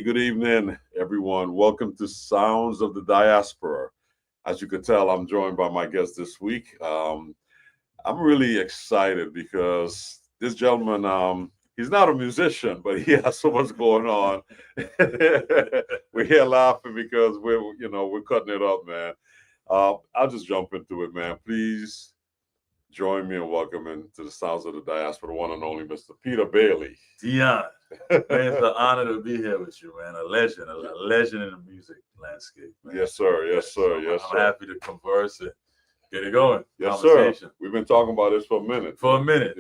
good evening, everyone. Welcome to Sounds of the Diaspora. As you can tell, I'm joined by my guest this week. I'm really excited because this gentleman, he's not a musician, but he has so much going on. We're here laughing because we're cutting it up, man. I'll just jump into it, man. Please join me in welcoming to the Sounds of the Diaspora, the one and only Mr. Peter Baily. Dion, man, it's an honor to be here with you, man. A legend in the music landscape, man. Yes, sir. Yes, sir. Yes, I'm sir. happy to converse and get it going. Yes, sir. We've been talking about this for a minute. For a minute.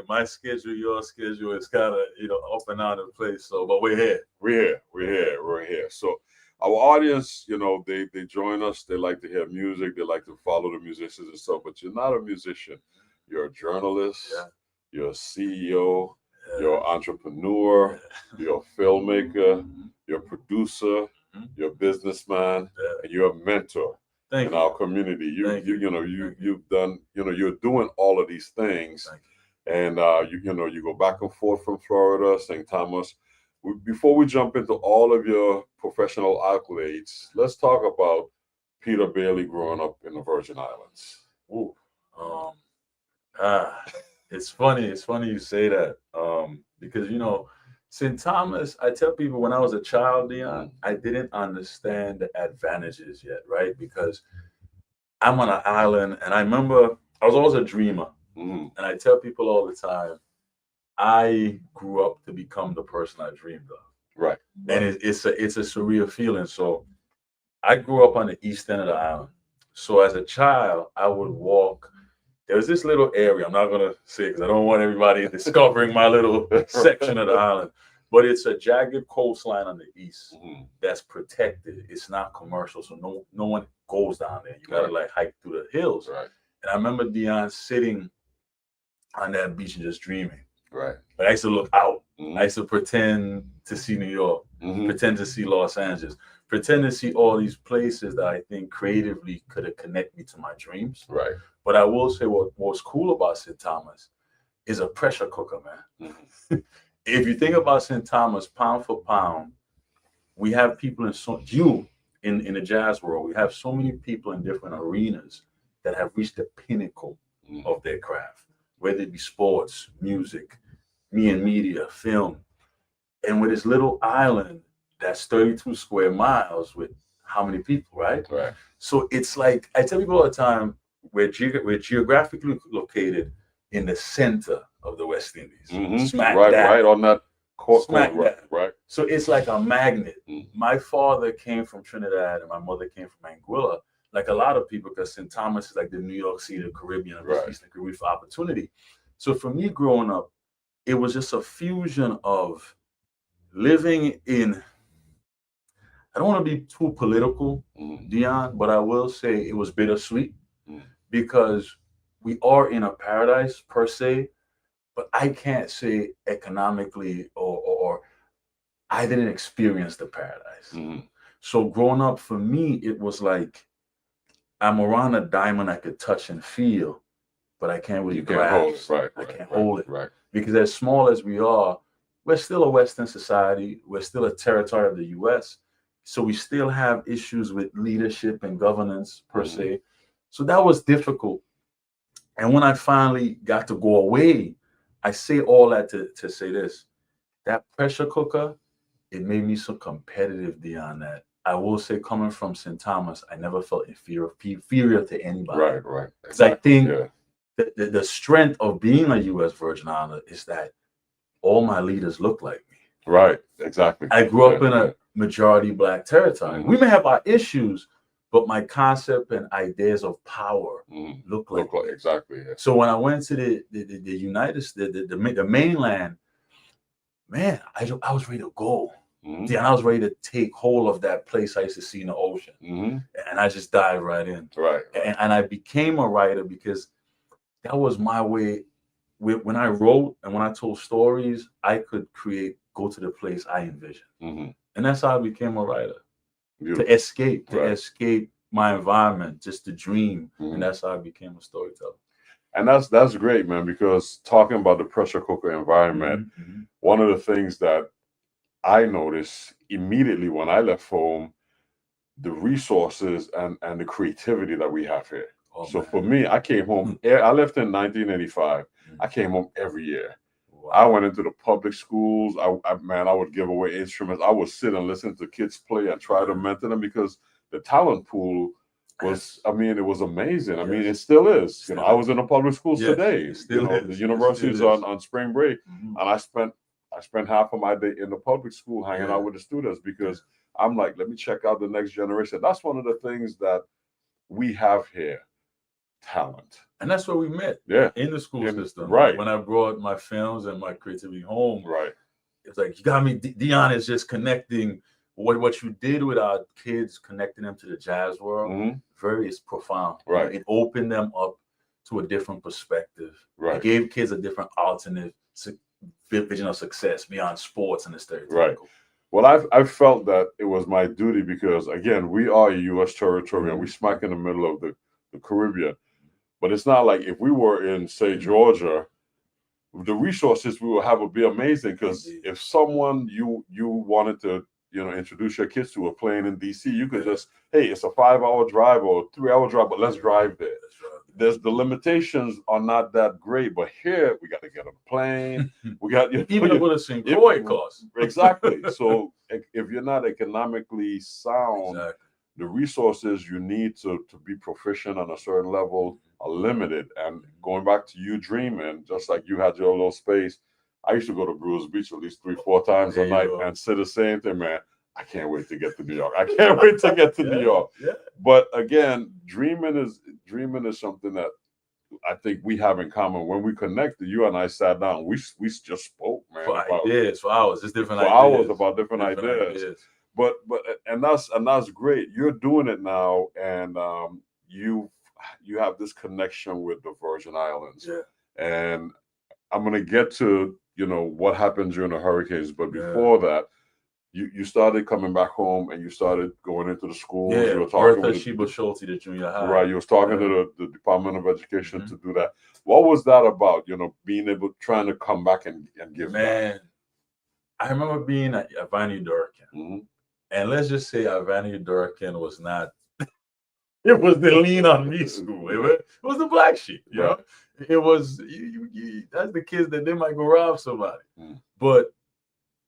My schedule, your schedule is kind of, up and out of place. So, but we're here. We're here. So our audience, they join us. They like to hear music. They like to follow the musicians and stuff. But you're not a musician. You're a journalist. Yeah. You're a CEO. You're an entrepreneur. You're a filmmaker. You're a producer. You're a businessman. And you're a mentor in our community. You've done. You're doing all of these things. And you go back and forth from Florida, St. Thomas. Before we jump into all of your professional accolades, let's talk about Peter Baily growing up in the Virgin Islands. Ooh. It's funny you say that. Because St. Thomas, I tell people when I was a child, Dion, I didn't understand the advantages yet, right? Because I'm on an island, and I remember I was always a dreamer. And I tell people all the time, I grew up to become the person I dreamed of. Right. And it's a surreal feeling. So I grew up on the east end of the island. So as a child, I would walk. There was this little area. I'm not going to say because I don't want everybody discovering my little section of the island. But it's a jagged coastline on the east that's protected. It's not commercial. So no one goes down there. You got to hike through the hills. Right. And I remember Dion sitting on that beach and just dreaming. Right. But I used to look out. I used to pretend to see New York, pretend to see Los Angeles, pretend to see all these places that I think creatively could have connected me to my dreams. Right. But I will say what's cool about St. Thomas is a pressure cooker, man. If you think about St. Thomas, pound for pound, we have people in the jazz world, we have so many people in different arenas that have reached the pinnacle of their craft, whether it be sports, music, me and media, film. And with this little island that's 32 square miles with how many people, right? Right. So it's like, I tell people all the time, we're geographically located in the center of the West Indies. Right on that court. Right. So it's like a magnet. My father came from Trinidad and my mother came from Anguilla, like a lot of people, because St. Thomas is like the New York City, the Caribbean, of Eastern Caribbean for opportunity. So for me growing up, it was just a fusion of living in, I don't want to be too political, Dion, but I will say it was bittersweet because we are in a paradise per se, but I can't say economically or I didn't experience the paradise. So growing up for me, it was like I'm around a diamond I could touch and feel, but I can't really grasp. I can't hold it. Right. Because as small as we are, we're still a Western society. We're still a territory of the U.S. So we still have issues with leadership and governance per se. So that was difficult. And when I finally got to go away, I say all that to say this. That pressure cooker, it made me so competitive beyond that. I will say, coming from St. Thomas, I never felt inferior to anybody. Right. Because I think the strength of being a U.S. Virgin Island is that all my leaders look like me. Right, exactly. I grew up in a majority Black territory. We may have our issues, but my concept and ideas of power look like me. Exactly. Yeah. So when I went to the United States, the mainland, man, I was ready to go. And I was ready to take hold of that place I used to see in the ocean. And I just dived right in. Right. And I became a writer because that was my way. When I wrote and when I told stories, I could go to the place I envisioned. And that's how I became a writer. Beautiful. To escape my environment, just to dream. And that's how I became a storyteller. And that's great, man, because talking about the pressure cooker environment, one of the things that I noticed immediately when I left home the resources and the creativity that we have here. Oh, So man. for me, I came home. I left in 1985. I came home every year. Wow. I went into the public schools. I would give away instruments. I would sit and listen to kids play and try to mentor them because the talent pool was, I mean, it was amazing. Yes. I mean, it still is. You know, I was in the public schools today. You know, the university is on spring break, and I spent half of my day in the public school hanging out with the students because I'm like, let me check out the next generation. That's one of the things that we have here, talent. And that's where we met. Yeah. In the school system. Right. When I brought my films and my creativity home. Right. It's like, you got me. Dion is just connecting what you did with our kids, connecting them to the jazz world. It's profound. Right. You know, it opened them up to a different perspective. Right. It gave kids a different alternate vision of success beyond sports and the stereotypical. Right. Well, I've felt that it was my duty because, again, we are a U.S. territory and we smack in the middle of the Caribbean. But it's not like if we were in, say, Georgia, the resources we will have would be amazing because if someone you wanted to, you know, introduce your kids to a playing in D.C., you could just, hey, it's a 5-hour drive or a 3-hour drive, but let's drive there. There's the limitations are not that great, but here we got to get on a plane. We got even with a St. Croix cost. Exactly. So if you're not economically sound, the resources you need to be proficient on a certain level are limited. And going back to you dreaming, just like you had your little space, I used to go to Brewers Beach at least 3-4 times a night and say the same thing, man. I can't wait to get to New York. I can't wait to get to New York. Yeah. But again, dreaming is something that I think we have in common. When we connected, you and I sat down. We just spoke, man. For hours. It's different ideas. For hours about different ideas. But that's great. You're doing it now, and you have this connection with the Virgin Islands. Yeah. And I'm gonna get to, you know, what happened during the hurricanes, but before that, you started coming back home and you started going into the schools. Yeah, you were talking with Sheba Schulte, the junior high. Right, you was talking to the Department of Education to do that. What was that about? You know, trying to come back and give back. I remember being at Ivani Durkin, and let's just say Ivani Durkin was not. It was the lean on me school. It was the black sheep. You know, it was that's the kids that they might go rob somebody, but.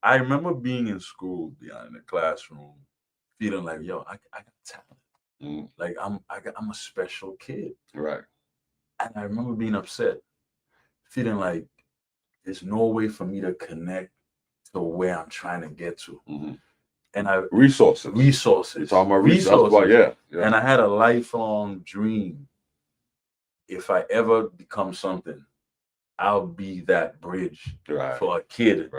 I remember being in school, in the classroom, feeling like, yo, I got talent. Like I'm a special kid. Right. And I remember being upset, feeling like there's no way for me to connect to where I'm trying to get to. And resources. You're talking about resources. And I had a lifelong dream. If I ever become something, I'll be that bridge for a kid.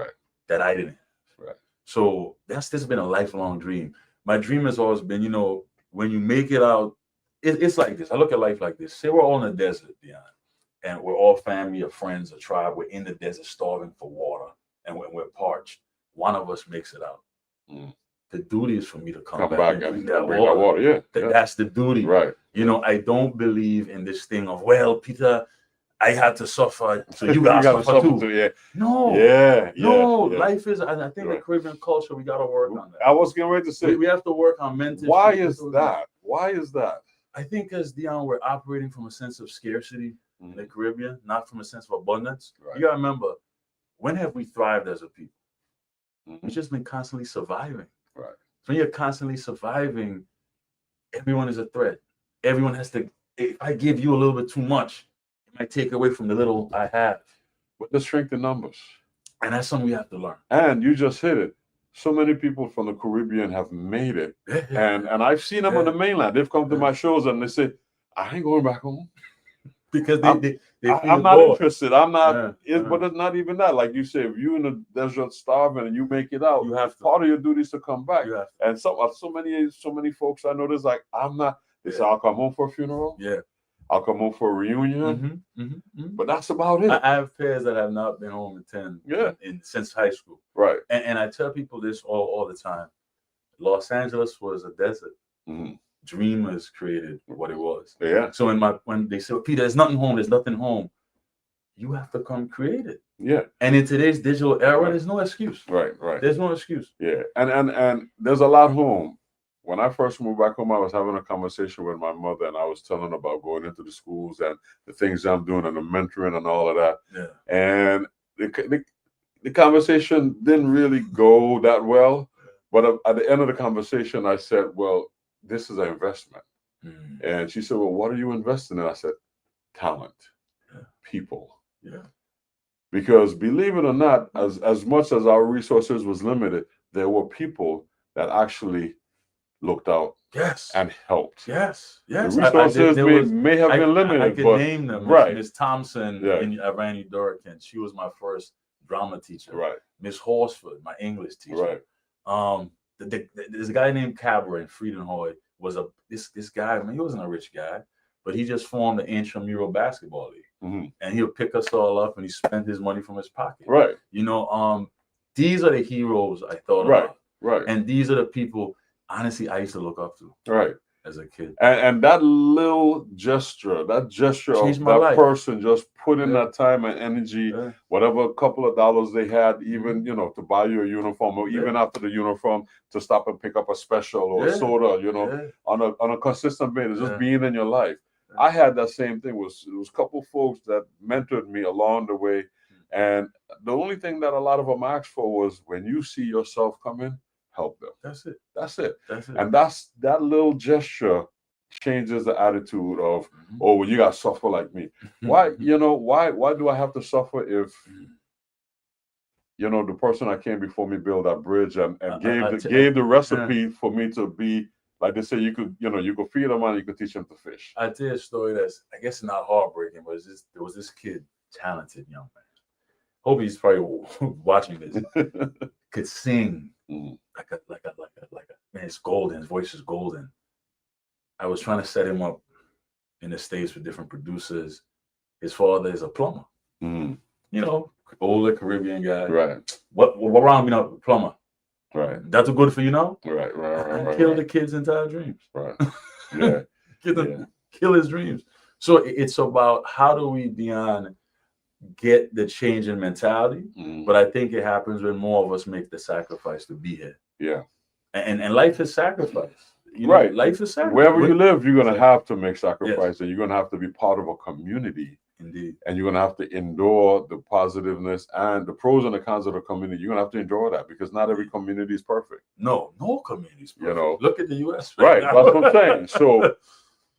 That I didn't have. Right. So this has been a lifelong dream. My dream has always been, you know, when you make it out, it's like this. I look at life like this. Say we're all in the desert, Dion, and we're all family or friends or tribe. We're in the desert starving for water. And when we're parched, one of us makes it out. The duty is for me to come back and bring that water. That's the duty. Right. You know, I don't believe in this thing of, well, Peter, I had to suffer, so you got to suffer too. No. Life is, and I think the Caribbean culture, we got to work on that. I was getting ready to say. We have to work on mental. Why is that? Why is that? I think as Dion, we're operating from a sense of scarcity in the Caribbean, not from a sense of abundance. Right. You got to remember, when have we thrived as a people? We've just been constantly surviving. Right. So when you're constantly surviving, everyone is a threat. Everyone has to, if I give you a little bit too much, might take away from the little I have. But let's shrink the numbers. And that's something we have to learn. And you just hit it. So many people from the Caribbean have made it. And I've seen them on the mainland. They've come to my shows and they say, I ain't going back home. Because I'm not interested. I'm not, but it's not even that. Like you say, if you're in the desert starving and you make it out, you have part of your duty is to come back. And so many folks I know, there's like, I'm not, they say, I'll come home for a funeral. Yeah. I'll come home for a reunion, but that's about it. I have pairs that have not been home in 10 since high school. Right. And I tell people this all the time. Los Angeles was a desert. Dreamers created what it was. Yeah. So when they say, Peter, there's nothing home, you have to come create it. Yeah. And in today's digital era, there's no excuse. Right. There's no excuse. Yeah. And there's a lot home. When I first moved back home, I was having a conversation with my mother, and I was telling her about going into the schools and the things I'm doing and the mentoring and all of that. Yeah. And the conversation didn't really go that well. But at the end of the conversation, I said, well, this is an investment. And she said, well, what are you investing in? I said, talent, people. Yeah. Because believe it or not, as much as our resources was limited, there were people that actually looked out and helped. Yes. The resources may have been limited. I could name them. Right. Miss Thompson in Randy Dorican. She was my first drama teacher. Right. Miss Horsford, my English teacher. Right. There's a guy named Cabra in Friedenhoy was this guy, man, he wasn't a rich guy, but he just formed the intramural basketball league. And he'll pick us all up and he spent his money from his pocket. Right. You know, these are the heroes I thought about. Right. And these are the people, honestly, I used to look up to. Right. As a kid. And that little gesture of that person just put in that time and energy, whatever couple of dollars they had, even, you know, to buy you a uniform, or even after the uniform to stop and pick up a special or a soda, you know, on a consistent basis, just being in your life. I had that same thing. It was a couple of folks that mentored me along the way. And the only thing that a lot of them asked for was, when you see yourself coming, help them. That's it. And that little gesture changes the attitude of, oh, well, you got to suffer like me. Why, you know, why do I have to suffer if, you know, the person that came before me built that bridge and gave the recipe for me to be, like they say, you could feed them and you could teach them to fish. I tell you a story that's, I guess, not heartbreaking, but there was this kid, talented young man. Hope he's probably watching this. Could sing like a man. It's golden. His voice is golden. I was trying to set him up in the States with different producers. His father is a plumber. You know, older Caribbean guy. Right. What wrong with a plumber? Right. That's good for you know. Right. Kill the kid's entire dreams. Right. Yeah. Kill his dreams. So it's about how do we, Dion, get the change in mentality, but I think it happens when more of us make the sacrifice to be here. Yeah. And life is sacrifice. You know, life is sacrifice. Wherever you live, you're going to have to make sacrifice, and you're going to have to be part of a community. Indeed. And you're going to have to endure the positiveness and the pros and the cons of the community. You're going to have to endure that, because not every community is perfect. No community is perfect. You know, look at the U.S. Right. That's what I'm saying. So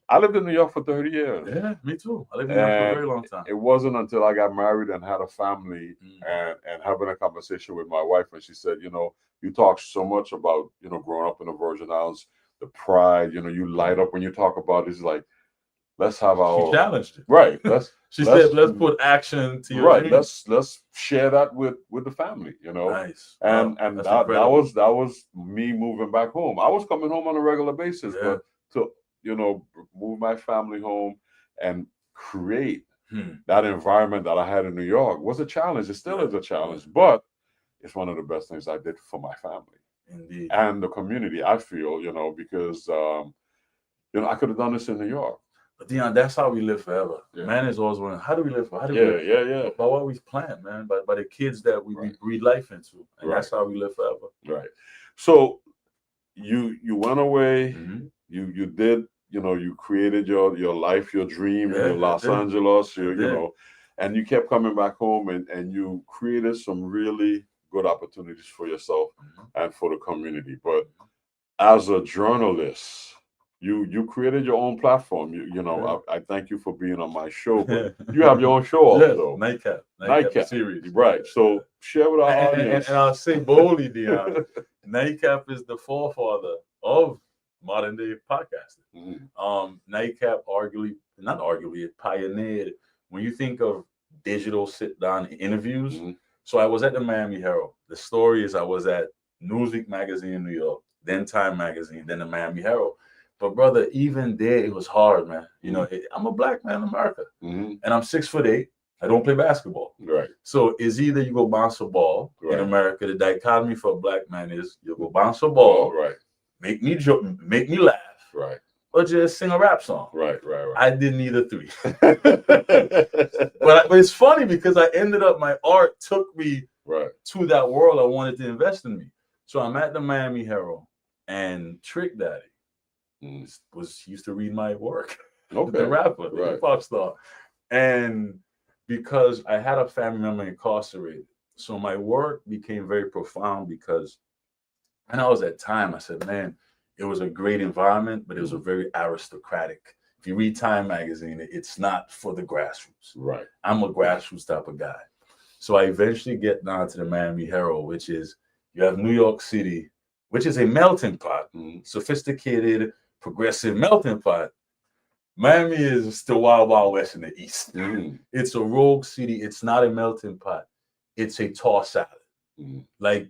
I lived in New York for 30 years. Yeah, me too. I lived in New York for a very long time. It wasn't until I got married and had a family and having a conversation with my wife, and she said, you know, you talk so much about, you know, growing up in the Virgin Islands, the pride, you know, you light up when you talk about it. It's like, let's have our... She challenged it. Right. She said, let's put action to your dreams. Let's share that with the family, you know. Nice. And that was me moving back home. I was coming home on a regular basis, but to, you know, move my family home and create that environment that I had in New York was a challenge. It still is a challenge, but it's one of the best things I did for my family. Indeed. And the community, I feel, you know, because, you know, I could have done this in New York. But Dion, that's how we live forever. Man is always wondering, how do we live forever? How do we live? By what we plant, man, by the kids that we breathe life into. And that's how we live forever. Right. So you went away, you did, you know, you created your life, your dream in Los Angeles, you know, and you kept coming back home and you created some really good opportunities for yourself and for the community. But as a journalist, you created your own platform. You know, I thank you for being on my show, but you have your own show also. Nightcap series. Right. So share with our audience. And I'll say boldly, Dion, Nightcap is the forefather of modern day podcasting. Nightcap it pioneered when you think of digital sit down interviews. So I was at the Miami Herald. The story is I was at Newsweek magazine in New York, then Time magazine, then the Miami Herald. But brother, even there it was hard, man. You know, I'm a black man in America, and I'm 6'8". I don't play basketball. Right. So it's either you go bounce a ball in America. The dichotomy for a black man is you go bounce a ball, make me laugh, or or just sing a rap song. Right. I did neither three. but it's funny because I ended up, my art took me to that world I wanted to invest in me. So I'm at the Miami Herald, and Trick Daddy used to read my work. The rapper, the hip hop star. And because I had a family member incarcerated, so my work became very profound because, and I was at time, I said, man, it was a great environment, but it was a very aristocratic. If you read Time magazine, it's not for the grassroots. Right. I'm a grassroots type of guy. So I eventually get down to the Miami Herald, which is, you have New York City, which is a melting pot, sophisticated, progressive melting pot. Miami is still Wild Wild West in the East. It's a rogue city. It's not a melting pot. It's a toss salad. Like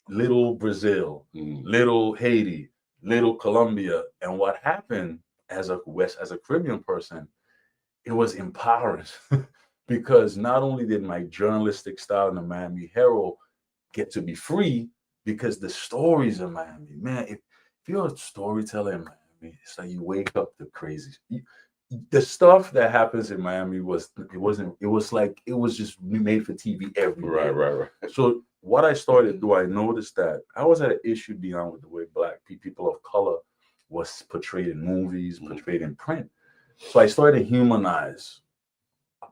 little Brazil, little Haiti, little Colombia. And what happened as a Caribbean person, it was empowering because not only did my journalistic style in the Miami Herald get to be free, because the stories in Miami, man, if you're a storyteller in Miami, it's like you wake up to crazy. The stuff that happens in Miami was just made for TV every day. Right. So what I started to, I noticed that I was at an issue, Dion, with the way Black people of color was portrayed in movies, portrayed in print. So I started to humanize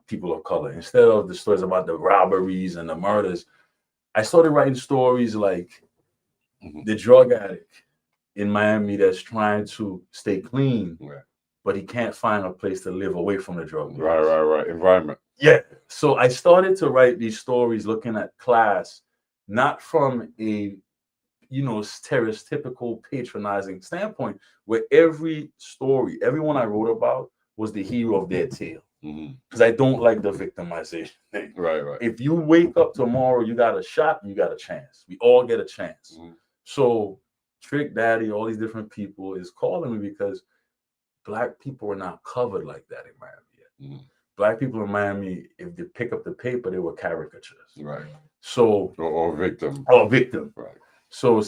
people of color. Instead of the stories about the robberies and the murders, I started writing stories like the drug addict in Miami that's trying to stay clean, but he can't find a place to live away from the drug. Right. Environment. Yeah. So I started to write these stories looking at class, not from a, stereotypical patronizing standpoint, where every story, everyone I wrote about was the hero of their tale. Because I don't like the victimization thing. Right. If you wake up tomorrow, you got a shot, you got a chance. We all get a chance. So Trick Daddy, all these different people is calling me because Black people were not covered like that in Miami yet. Black people in Miami, if they pick up the paper, they were caricatures. Right. So or victim. Right. So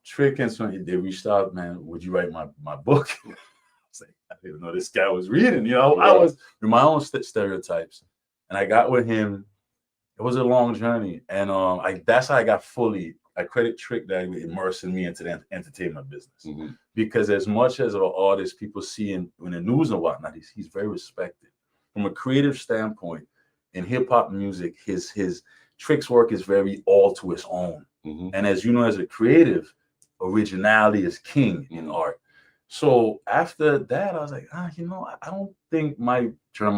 Trick and so they reached out, man, would you write my book? I was like, I didn't know this guy was reading, I was in my own stereotypes. And I got with him. It was a long journey. And that's how I credit Trick Daddy with immersing me into the entertainment business. Because as much as an artist people see in the news and whatnot, he's very respected. From a creative standpoint, in hip hop music, his Trick's work is very all to his own. And as you know, as a creative, originality is king in art. So after that, I was like, I don't think my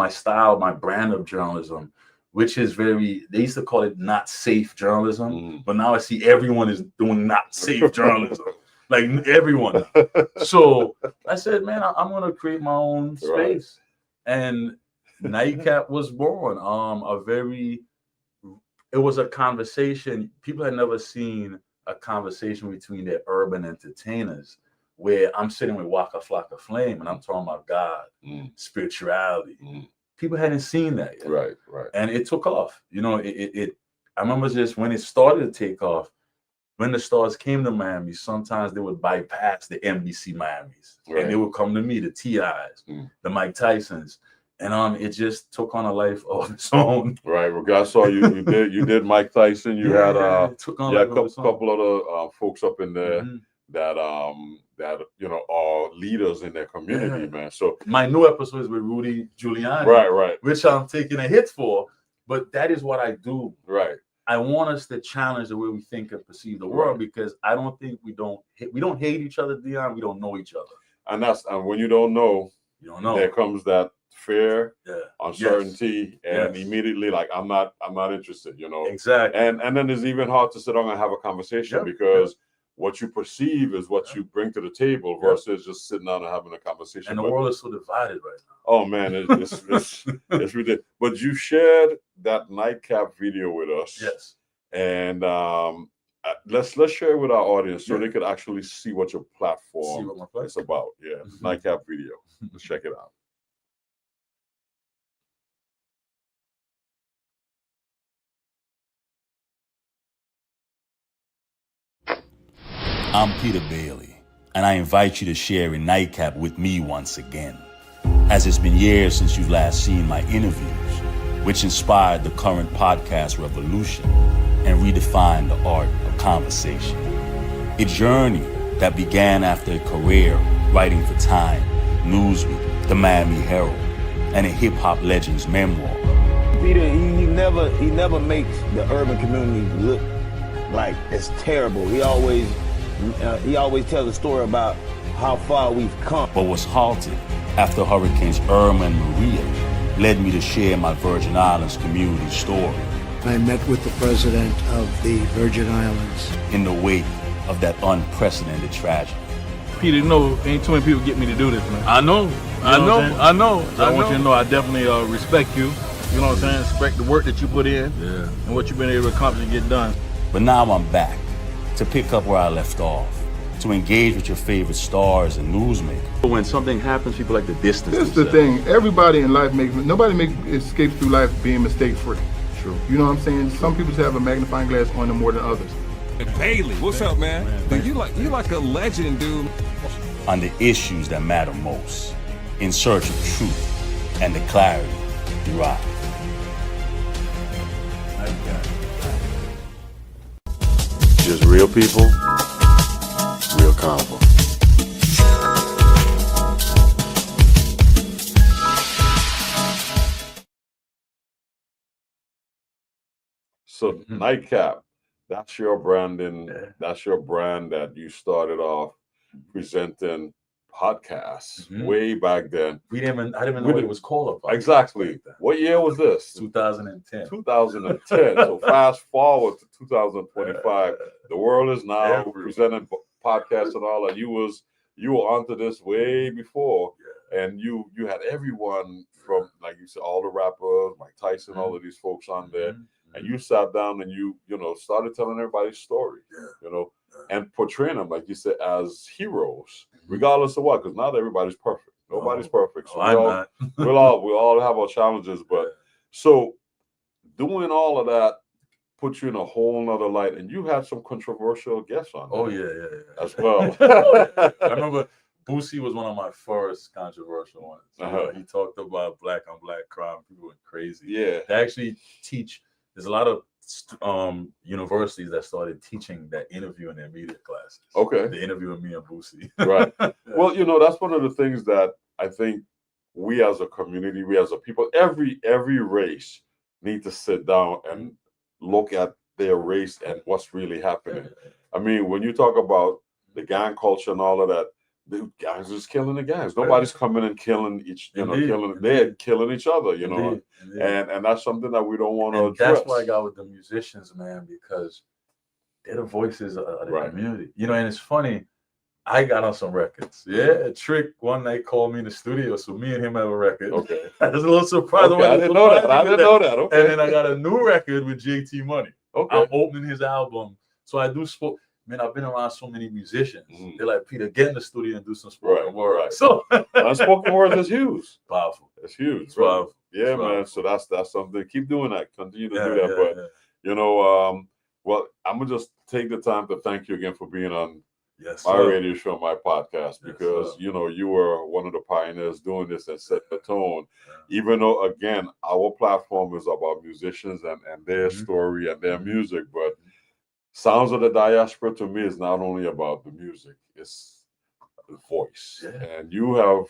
style, my brand of journalism, which is they used to call it not safe journalism, but now I see everyone is doing not safe journalism, like everyone. So I said, man, I'm going to create my own space. And Nightcap was born. It was a conversation. People had never seen a conversation between the urban entertainers where I'm sitting with Waka Flocka Flame and I'm talking about God, spirituality. People hadn't seen that yet. Right. And it took off. I remember just when it started to take off, when the stars came to Miami, sometimes they would bypass the NBC Miamis. And they would come to me, the T.I.s, the Mike Tysons. And it just took on a life of its own. Right. Well, I saw you did Mike Tyson. You had a couple other folks up in there that are leaders in their community, man. So my new episode is with Rudy Giuliani, right, which I'm taking a hit for, but that is what I do. Right. I want us to challenge the way we think and perceive the world, because I don't think we don't hate each other, Dion. We don't know each other, and when you don't know, there comes that fear, uncertainty, and immediately like I'm not interested, Exactly. And then it's even hard to sit down and have a conversation because what you perceive is what you bring to the table versus just sitting down and having a conversation. And the world is so divided right now. Oh man, it's ridiculous. But you shared that Nightcap video with us. Yes. And let's share it with our audience so they could actually see what your platform is about. Yeah, Nightcap video. Let's check it out. I'm Peter Baily, and I invite you to share a nightcap with me once again, as it's been years since you've last seen my interviews, which inspired the current podcast revolution and redefined the art of conversation. A journey that began after a career writing for Time, Newsweek, the Miami Herald, and a hip-hop legend's memoir. Peter, he never makes the urban community look like it's terrible. He always tells a story about how far we've come. But was halted after Hurricanes Irma and Maria led me to share my Virgin Islands community story. I met with the president of the Virgin Islands in the wake of that unprecedented tragedy. Peter, ain't too many people get me to do this, man. I know. So I want you to know I definitely respect you. You know what I'm saying? Respect the work that you put in and what you've been able to accomplish and get done. But now I'm back to pick up where I left off, to engage with your favorite stars and newsmakers. When something happens, people like to distance themselves. This is the thing. Everybody in life nobody escapes through life being mistake-free. True. You know what I'm saying? Some people just have a magnifying glass on them more than others. Baily, what's up, man? Dude, you like a legend, dude. On the issues that matter most, in search of truth and the clarity derived. Just real people, real convo. So Nightcap, that's your branding. That's your brand that you started off presenting podcasts way back then. I didn't even know what it was called. Exactly. What year was this? 2010. 2010. So fast forward to 2025. The world is now presenting podcasts and all that. You were onto this way before, and you had everyone from, like you said, all the rappers, Mike Tyson, all of these folks on there. And you sat down and you started telling everybody's story, and portraying them, like you said, as heroes, regardless of what, because not everybody's perfect. Nobody's perfect. So we all have our challenges, but so doing all of that put you in a whole nother light, and you had some controversial guests on there. As well. I remember Boosie was one of my first controversial ones. He talked about black on black crime. People went crazy. Yeah. They actually teach. There's a lot of universities that started teaching that interview in their media classes. Okay. The interview with me and Boosie. Right. Well, that's one of the things that I think we as a community, we as a people, every race need to sit down and look at their race and what's really happening. I mean, when you talk about the gang culture and all of that, the gangs are just killing the gangs. Nobody's coming and killing they're killing each other, Indeed. And that's something that we don't want to address. That's why I got with the musicians, man, because they're the voices of the community. And it's funny, I got on some records. Yeah, Trick one night called me in the studio, so me and him have a record. Okay. I was a little surprised. Okay, I didn't know that. Okay. And then I got a new record with JT Money. Okay. I'm opening his album. So I do Man, I've been around so many musicians. They're like, Peter, get in the studio and do some spoken word. Right. So unspoken words is huge. Powerful. It's huge. It's powerful. Yeah, it's man. powerful. So that's something. Keep doing that. Continue to do that. But well, I'm gonna just take the time to thank you again for being on my radio show, my podcast, because you were one of the pioneers doing this and set the tone. Even though, again, our platform is about musicians and their story and their music, but Sounds of the Diaspora to me is not only about the music, it's the voice. And you have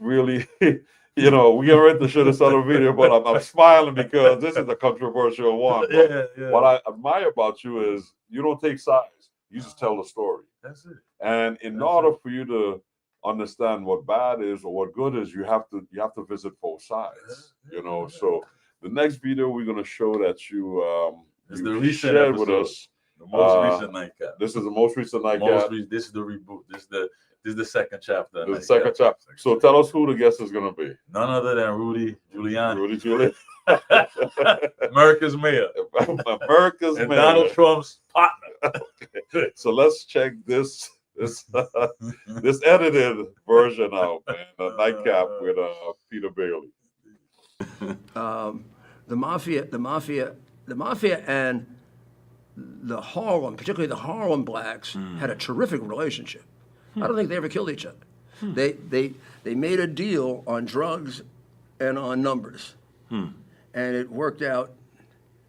really, we get ready to show this other video, but I'm smiling because this is a controversial one. What I admire about you is you don't take sides. You just tell the story. That's it. And in order for you to understand what bad is or what good is, you have to visit both sides. So the next video we're gonna show that you It's the recent shared episode, with us. The most recent Nightcap. This is the most recent Nightcap. This is the reboot. This is the second chapter. The second chapter. So tell us who the guest is going to be. None other than Rudy Giuliani. Rudy Giuliani. America's mayor. America's and mayor. Donald Trump's partner. Okay. So let's check this edited version out, man. The Nightcap with Peter Baily. The mafia and the Harlem, particularly the Harlem blacks, had a terrific relationship. I don't think they ever killed each other. They made a deal on drugs and on numbers, and it worked out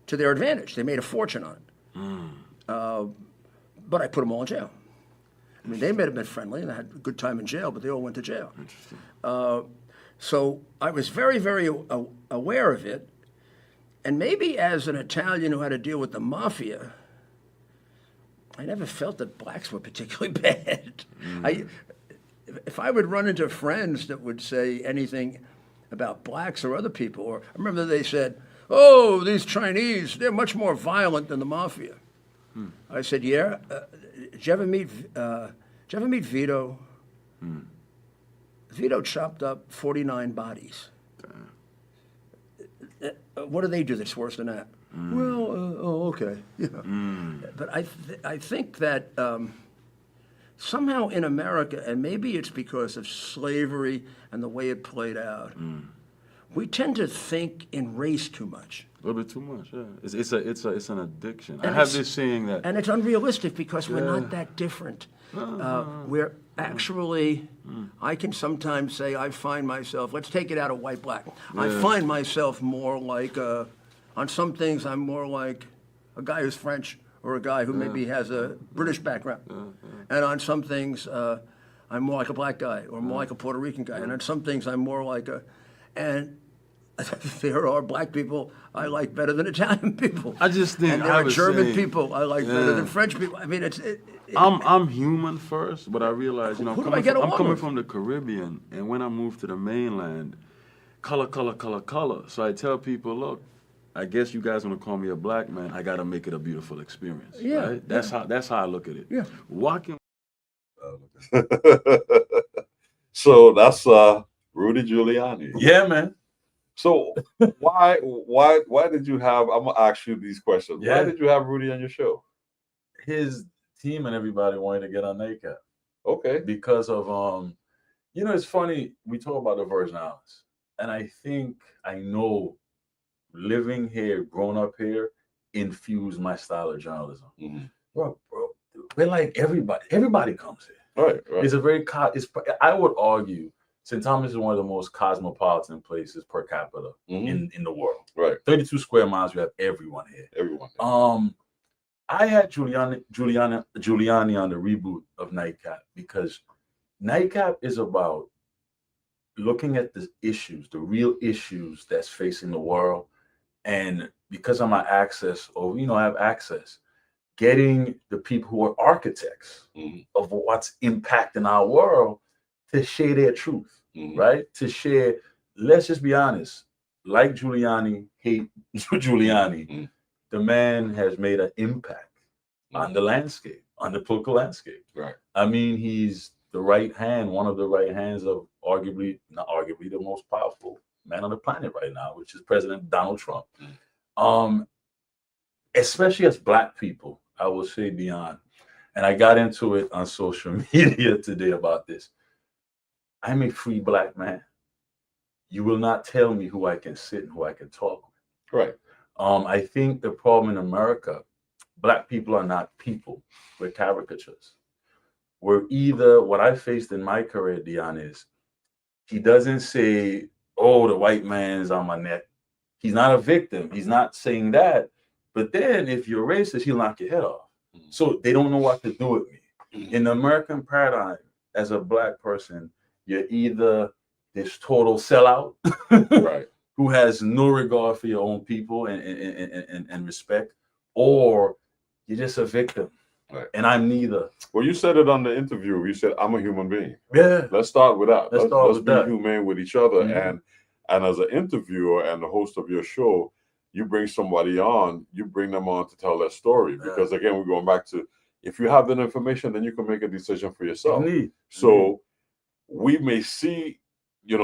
to their advantage. They made a fortune on it. But I put them all in jail. I mean, they may have been friendly and I had a good time in jail, but they all went to jail. So I was very, very aware of it. And maybe as an Italian who had to deal with the mafia, I never felt that blacks were particularly bad. If I would run into friends that would say anything about blacks or other people, or I remember they said, "Oh, these Chinese, they're much more violent than the mafia." I said, "Yeah. Did you ever meet Vito? Vito chopped up 49 bodies. What do they do that's worse than that?" Well, okay. Yeah. But I think that somehow in America, and maybe it's because of slavery and the way it played out, we tend to think in race too much. A little bit too much, yeah. It's an addiction. I have this saying that, and it's unrealistic because we're not that different. We're actually, I can sometimes say I find myself, let's take it out of white black. I find myself more like, on some things I'm more like a guy who's French or a guy who maybe has a British background. And on some things I'm more like a black guy or more like a Puerto Rican guy. And on some things I'm more like and there are black people I like better than Italian people. I just think and there are German people I like better than French people. I mean, I'm human first, but I realize, I'm coming from the Caribbean, and when I moved to the mainland, color. So I tell people, look, I guess you guys want to call me a black man. I got to make it a beautiful experience. Yeah, right? That's how I look at it. Yeah. Walking. So that's Rudy Giuliani. Yeah, man. So why did you have? I'm gonna ask you these questions. Yeah. Why did you have Rudy on your show? His team and everybody wanted to get on NACAP. Okay. Because of it's funny, we talk about the Virgin Islands, and I think I know living here, growing up here, infused my style of journalism. Bro, we're like everybody. Everybody comes here. Right. It's a very I would argue St. Thomas is one of the most cosmopolitan places per capita in the world. Right. 32 square miles, you have everyone here. Everyone. I had Giuliani on the reboot of Nightcap because Nightcap is about looking at the issues, the real issues that's facing the world. And because of my access, I have access, getting the people who are architects of what's impacting our world to share their truth, right? To share, let's just be honest, like Giuliani, hate Giuliani, the man has made an impact on the landscape, on the political landscape. Right. I mean, he's the right hand, one of the right hands of not arguably, the most powerful man on the planet right now, which is President Donald Trump. Especially as black people, I will say beyond. And I got into it on social media today about this. I'm a free black man. You will not tell me who I can sit and who I can talk with. Right. I think the problem in America, black people are not people. We're caricatures. We're either, what I faced in my career, Dion, is he doesn't say, "Oh, the white man's on my neck." He's not a victim. He's not saying that. But then if you're racist, he'll knock your head off. So they don't know what to do with me. In the American paradigm, as a black person, you're either this total sellout, right, who has no regard for your own people and respect, or you're just a victim. Right. And I'm neither. Well, you said it on the interview. You said, I'm a human being. Yeah. Let's start with that. Let's be that. humane with each other. And as an interviewer and the host of your show, you bring somebody on, you bring them on to tell their story. Because again, we're going back to, if you have that information, then you can make a decision for yourself. So we may see,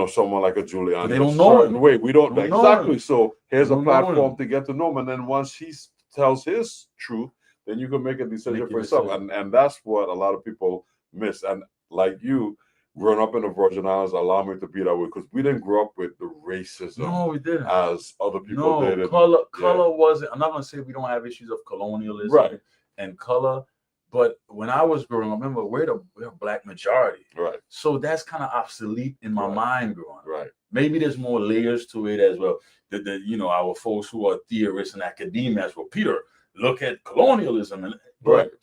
someone like a Giuliani, but they don't know him. Way. We don't exactly. Him. So here's a platform to get to know him. And then once he tells his truth, then you can make a decision for yourself. And that's what a lot of people miss. And like you, growing up in the Virgin Islands allowed me to be that way because we didn't grow up with the racism No, we didn't. as other people did. Color wasn't. I'm not gonna say we don't have issues of colonialism and color, but when I was growing up, remember we're a black majority, right? So that's kind of obsolete in my mind growing up. Right. Maybe there's more layers to it as well. Our folks who are theorists and academics, well, Peter, look at colonialism and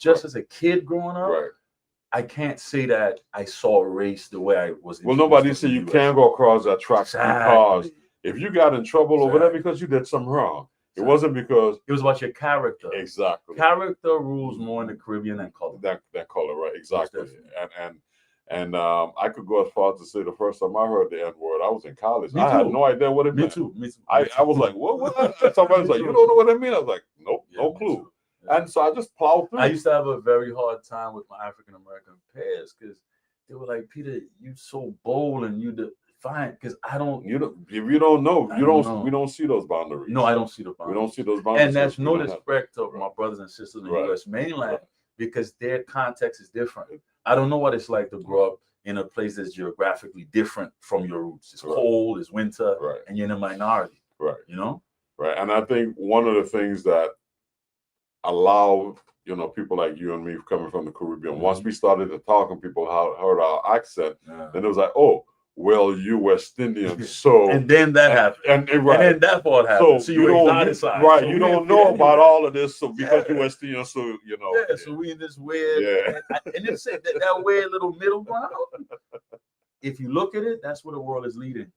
as a kid growing up. Right. I can't say that I saw race the way I was. Well, nobody said you can't go across that track because if you got in trouble over there because you did something wrong, it wasn't because it was about your character. Exactly, character rules more in the Caribbean than color. That color, right? Exactly. And I could go as far as to say the first time I heard the N-word, I was in college. I had no idea what it meant. Me too. I was like, what? Somebody was like, you don't know what it means? I was like, nope, no clue. And so I just plowed through. I used to have a very hard time with my African American peers because they were like, Peter, you so bold and you defiant. Because I don't. If you don't know, we don't see those boundaries. No, I don't see the boundaries. We don't see those boundaries. And that's no disrespect to my brothers and sisters in the U.S. mainland because their context is different. I don't know what it's like to grow up in a place that's geographically different from your roots. It's cold, it's winter, and you're in a minority. Right. You know? Right. And I think one of the things that allow people like you and me coming from the Caribbean, once we started to talk and people heard our accent, then it was like, oh, well, you West Indians, so and then that happened, and then that part happened. So you don't you don't know about all of this, so because you West Indians, so so we in this weird, and it's that weird little middle ground. If you look at it, that's where the world is leading.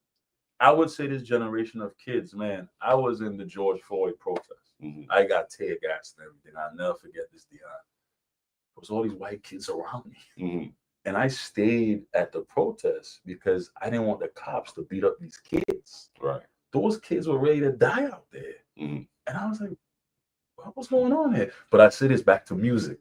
I would say this generation of kids, man. I was in the George Floyd protest. I got tear gassed and everything. I'll never forget this, Dion. There was all these white kids around me. And I stayed at the protest because I didn't want the cops to beat up these kids. Right. Those kids were ready to die out there. And I was like, what's going on here? But I say this back to music.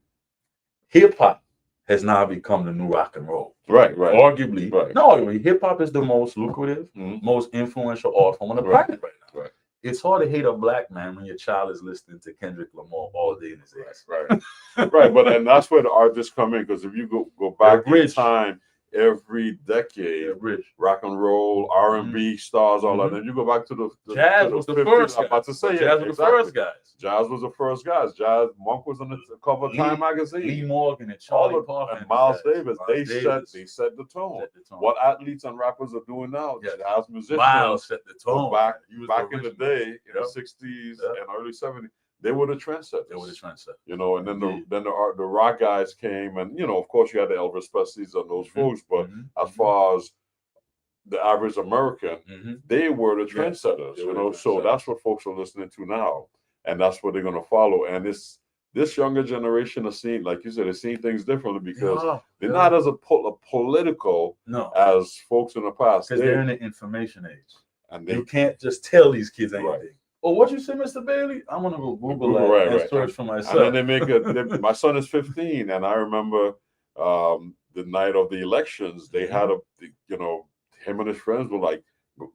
Hip hop has now become the new rock and roll. Right. Arguably. No, hip hop is the most lucrative, most influential art form on the planet right now. Right. It's hard to hate a black man when your child is listening to Kendrick Lamar all day in his ass. Right. And that's where the artists come in, because if you go back in time, every decade, rock and roll, R&B stars, all that. Then you go back to the jazz was the first. I'm about to say jazz was the first guys. Jazz was the first guys. Jazz Monk was on the cover of Time magazine. Lee Morgan and Charlie Parker and Miles Davis. They set the tone. What athletes and rappers are doing now, jazz musicians. Miles set the tone. Back in the day, in the 60s and early 70s. They were the trendsetters. And then the rock guys came, and of course you had the Elvis Presleys and those folks. But as far as the average American, they were the trendsetters. So that's what folks are listening to now, and that's what they're going to follow. And this younger generation is seeing, like you said, they're seeing things differently because they're not as political as folks in the past. Because they're in the information age, and you can't just tell these kids anything. Right. Oh, what you say, Mr. Baily? I'm gonna go Google that and search for myself. And then they make my son is 15, and I remember the night of the elections, they had him and his friends were like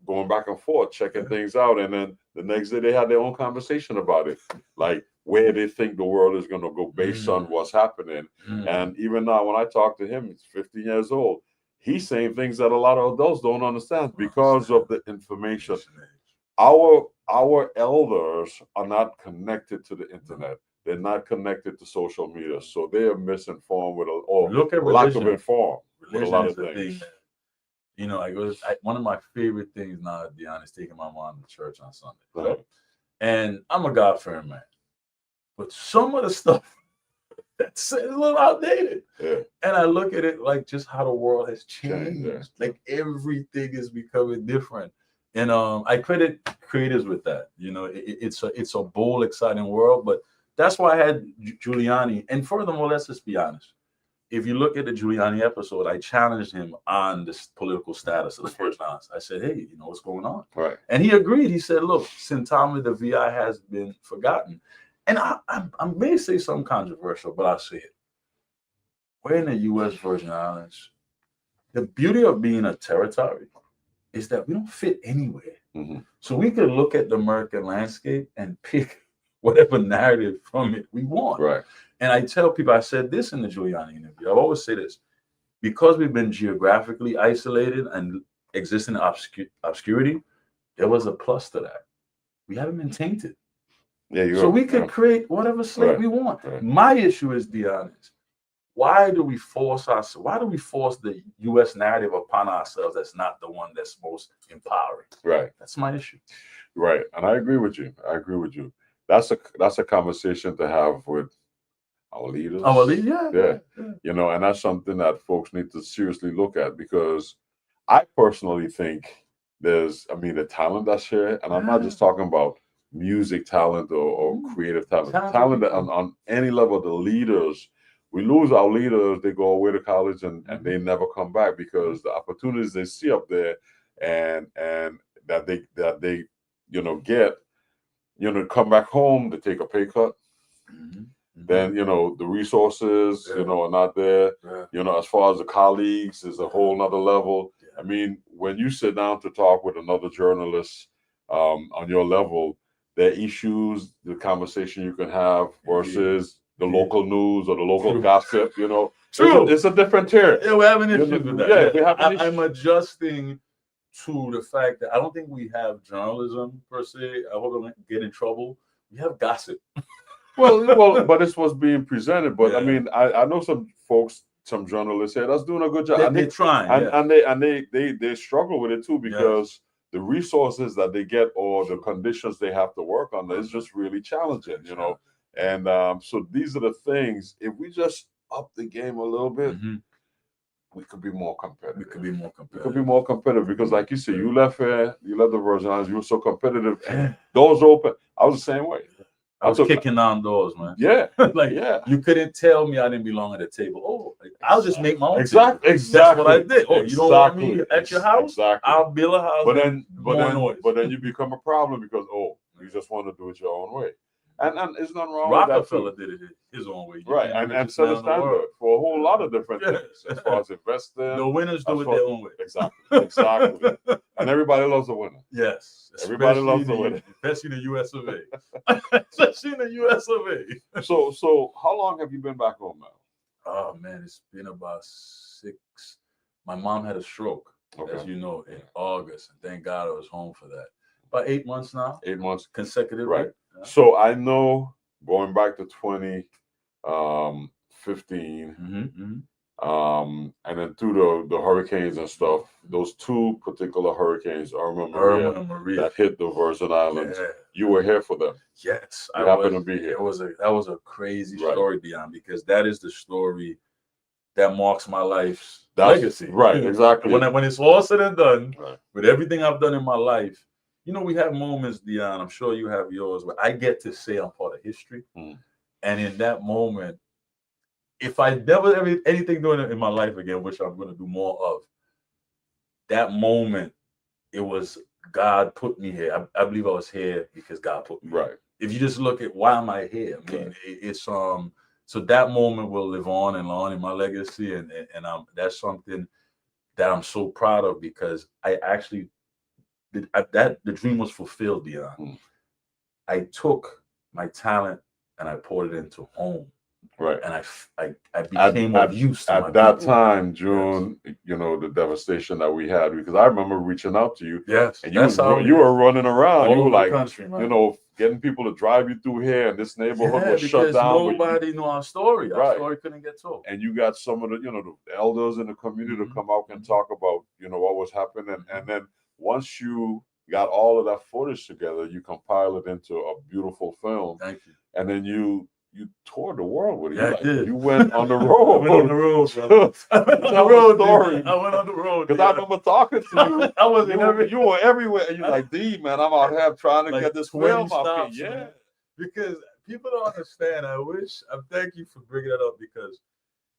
going back and forth, checking things out, and then the next day they had their own conversation about it, like where they think the world is gonna go based on what's happening. And even now, when I talk to him, he's 15 years old. He's saying things that a lot of adults don't understand because of the information. Our elders are not connected to the internet. They're not connected to social media, so they are misinformed lack of informed with a lot of things. One of my favorite things now, Dion, is taking my mom to church on Sunday. And I'm a God-fearing man, but some of the stuff that's a little outdated. And I look at it like just how the world has changed. Like everything is becoming different. And I credit creators with that. It's a bold, exciting world, but that's why I had Giuliani. And furthermore, let's just be honest. If you look at the Giuliani episode, I challenged him on the political status of the Virgin Islands. I said, hey, what's going on? Right. And he agreed. He said, look, symptomically, the VI has been forgotten. And I may say something controversial, but I'll say it. We're in the U.S. Virgin Islands. The beauty of being a territory is that we don't fit anywhere. So we could look at the American landscape and pick whatever narrative from it we want. Right. And I tell people, I said this in the Giuliani interview. I always say this. because we've been geographically isolated and exist in obscurity, there was a plus to that. We haven't been tainted. Yeah, so we could create whatever slate we want. Right. My issue is, Dion, why do we force the U.S. narrative upon ourselves that's not the one that's most empowering? Right. That's my issue. Right. And I agree with you. That's a conversation to have with our leaders. Yeah. You know, and that's something that folks need to seriously look at, because I personally think there's the talent that's here, and I'm not just talking about music talent or creative talent on any level. The leaders, we lose our leaders, they go away to college and they never come back because the opportunities they see up there and that they get, come back home, they take a pay cut. Then the resources are not there. As far as the colleagues is a whole nother level. I mean, when you sit down to talk with another journalist on your level, there are issues, the conversation you can have versus the local news or the local gossip. It's a different tier. Yeah, we're having issues with that. Yeah, we have I'm adjusting to the fact that I don't think we have journalism per se. I hope I don't get in trouble. We have gossip. well, but it's what's being presented. But I mean, I know some folks, some journalists here that's doing a good job. They're trying, and they struggle with it too, because the resources that they get or the conditions they have to work under is just really challenging, And so these are the things. If we just up the game a little bit, we could be more competitive. We could be more competitive because, like you said, you left here, you left the Virgin Islands, you were so competitive. Doors open. I was the same way. I was kicking down doors, man. Yeah. You couldn't tell me I didn't belong at the table. Oh, I'll just make my own table. Exactly. That's what I did. Oh, you don't want me at your house? Exactly. I'll build a house. But then you become a problem because you just want to do it your own way. And there's nothing wrong with that. Rockefeller did it his own way. Right. And set a standard for a whole lot of different things as far as investing. The winners do it their own way. Exactly. And everybody loves a winner. Yes. Everybody loves a winner. Especially in the US of A. Especially in the US of A. So how long have you been back home now? Oh man, it's been about 6. My mom had a stroke, as you know, in August. And thank God I was home for that. About 8 months now. 8 months consecutive. Right. Yeah. So I know going back to 2015, and then through the hurricanes and stuff, those 2 particular hurricanes, Irma and Maria, that hit the Virgin Islands. Yeah. You were here for them. Yes, I happened to be here. That was a crazy story, Dion, because that is the story that marks my life's legacy. Right, exactly. When it's all said and done, with everything I've done in my life, we have moments, Dion, I'm sure you have yours, where I get to say I'm part of history. And in that moment, if I never ever anything doing it in my life again, which I'm going to do more of, that moment, it was God put me here. I believe I was here because God put me here. If you just look at why am I here, I mean, it's so that moment will live on and on in my legacy, and that's something that I'm so proud of, because I actually the dream was fulfilled, Dion. I took my talent and I poured it into home. Right. And I became of use to at that time, June, the devastation that we had, because I remember reaching out to you. Yes. And you were running around. You were like, country, getting people to drive you through here, and this neighborhood was shut down. Nobody knew our story. Our story couldn't get told. And you got some of the, the elders in the community to come out and talk about, what was happening. And then once you got all of that footage together, you compile it into a beautiful film. Thank you. And then you toured the world with it. Yeah, I did. You went on the road. I went on the road, brother. I went on the road. Because I remember talking to you. I was you were everywhere. And you're like, D, man, I'm out here trying to get this film out. Yeah. Because people don't understand. I thank you for bringing that up, because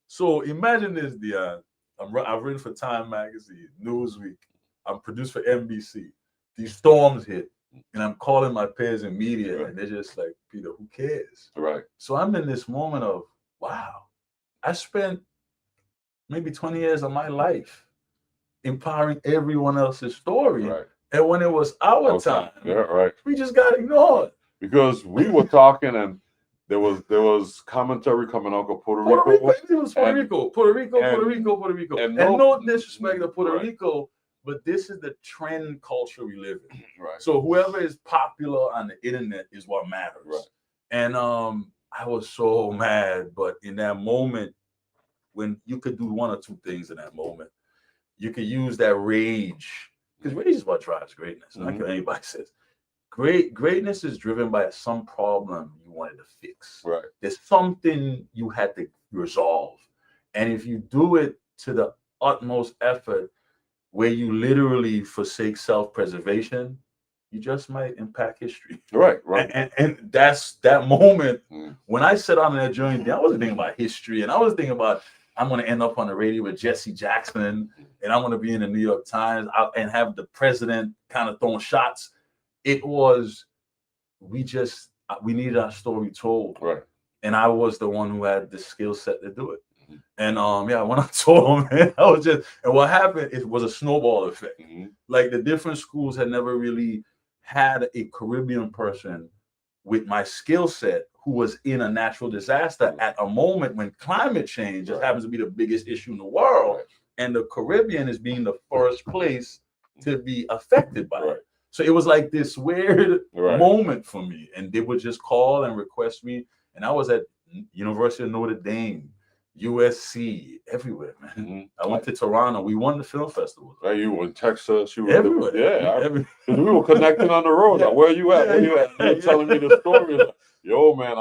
so imagine this, Dion. I've written for Time Magazine, Newsweek. I'm produced for NBC. These storms hit. And I'm calling my peers in media, and they're just like, Peter, who cares? Right. So I'm in this moment of, wow, I spent maybe 20 years of my life empowering everyone else's story. Right. And when it was our time, we just got ignored. Because we were talking, and there was commentary coming out of Puerto Rico. It was Puerto Rico. And no disrespect to Puerto Rico, but this is the trend culture we live in. Right. So whoever is popular on the internet is what matters. Right. And I was so mad, but in that moment, when you could do one or two things in that moment, you could use that rage, because rage is what drives greatness. Not what anybody says. Greatness is driven by some problem you wanted to fix. Right. There's something you had to resolve. And if you do it to the utmost effort, where you literally forsake self-preservation, you just might impact history. Right. And that's that moment. When I set out on that journey, I wasn't thinking about history, and I was thinking about, I'm going to end up on the radio with Jesse Jackson, and I'm going to be in the New York Times and have the president kind of throwing shots. It was, we needed our story told. Right. And I was the one who had the skill set to do it. And when I told him, man, and what happened, it was a snowball effect. Like the different schools had never really had a Caribbean person with my skill set who was in a natural disaster at a moment when climate change just happens to be the biggest issue in the world. Right. And the Caribbean is being the first place to be affected by it. So it was like this weird moment for me. And they would just call and request me. And I was at University of Notre Dame, USC, everywhere, man. I went to Toronto. We won the film festival. Right, you were in Texas. You were everywhere. We were connecting on the road. Like, where are you at? You were telling me the story. Like, yo, man,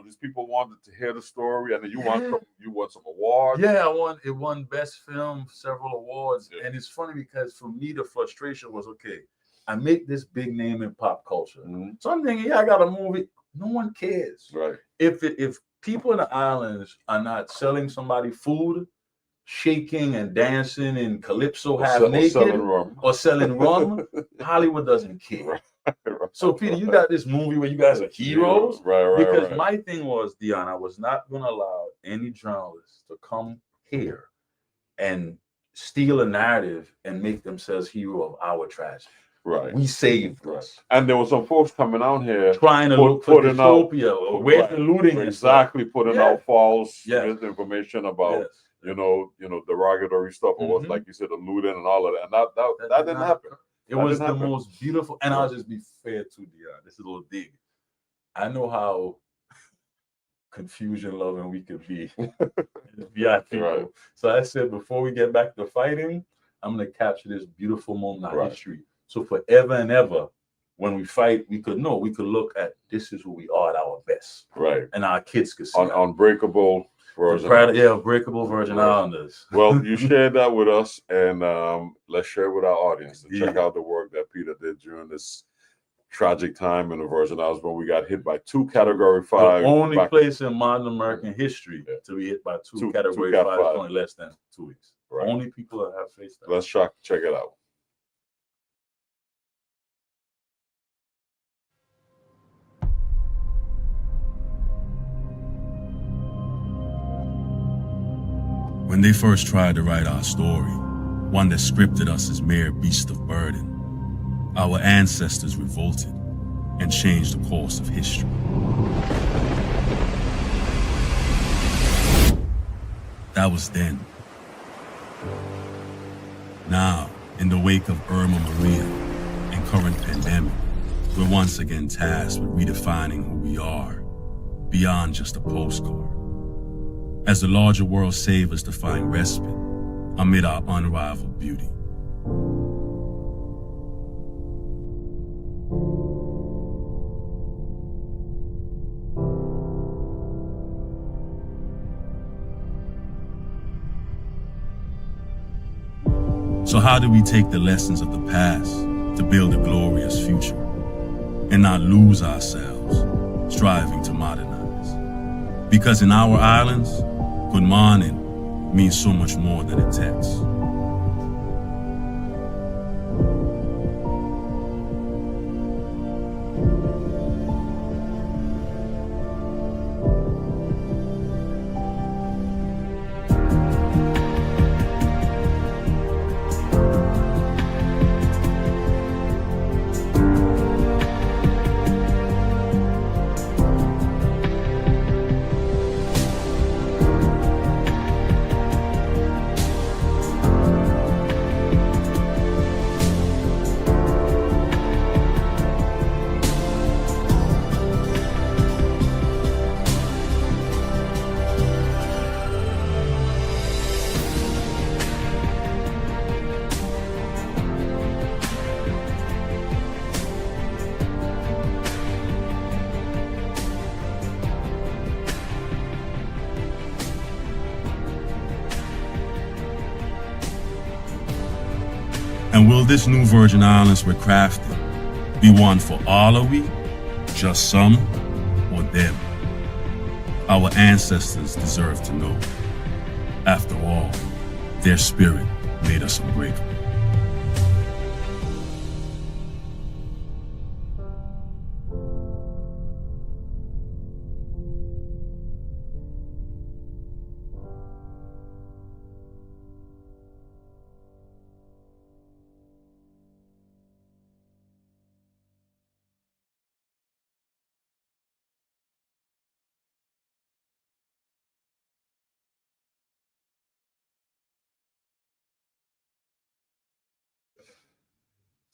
these people wanted to hear the story, and then you won some awards. Yeah, it won best film, several awards. And it's funny because for me, the frustration was, okay, I make this big name in pop culture. So I'm thinking, I got a movie. No one cares. Right. If people in the islands are not selling somebody food, shaking and dancing in calypso half naked, or selling rum, Hollywood doesn't care. Right. So Peter, you got this movie where you guys are heroes. Because my thing was, Dion, I was not going to allow any journalist to come here and steal a narrative and make themselves hero of our tragedy. Right. We saved us. And there were some folks coming out here trying to look for utopia. Where's the looting? Exactly, putting out false misinformation about derogatory stuff, or what, like you said, the looting and all of that. And that didn't happen. It was the most beautiful. And I'll just be fair to Dion. This is a little dig. I know how confusion loving we could be. People. So I said, before we get back to fighting, I'm going to capture this beautiful moment in history. So forever and ever, when we fight, we could look at, this is who we are at our best. Right. And our kids could see Unbreakable Virgin Unbreakable Virgin Islanders. Well, you shared that with us, and let's share it with our audience and check out the work that Peter did during this tragic time in the Virgin Islands when we got hit by 2 Category 5. The only place in modern American history to be hit by 2 Category 5 in only less than 2 weeks. Right. Only people that have faced that. Let's check it out. When they first tried to write our story, one that scripted us as mere beasts of burden, our ancestors revolted and changed the course of history. That was then. Now, in the wake of Irma Maria and current pandemic, we're once again tasked with redefining who we are beyond just a postcard. As the larger world savors to find respite amid our unrivaled beauty. So how do we take the lessons of the past to build a glorious future and not lose ourselves striving to modernize? Because in our islands, good morning means so much more than a text. And will this new Virgin Islands we're crafting be one for all of we, just some, or them? Our ancestors deserve to know. After all, their spirit made us ungrateful.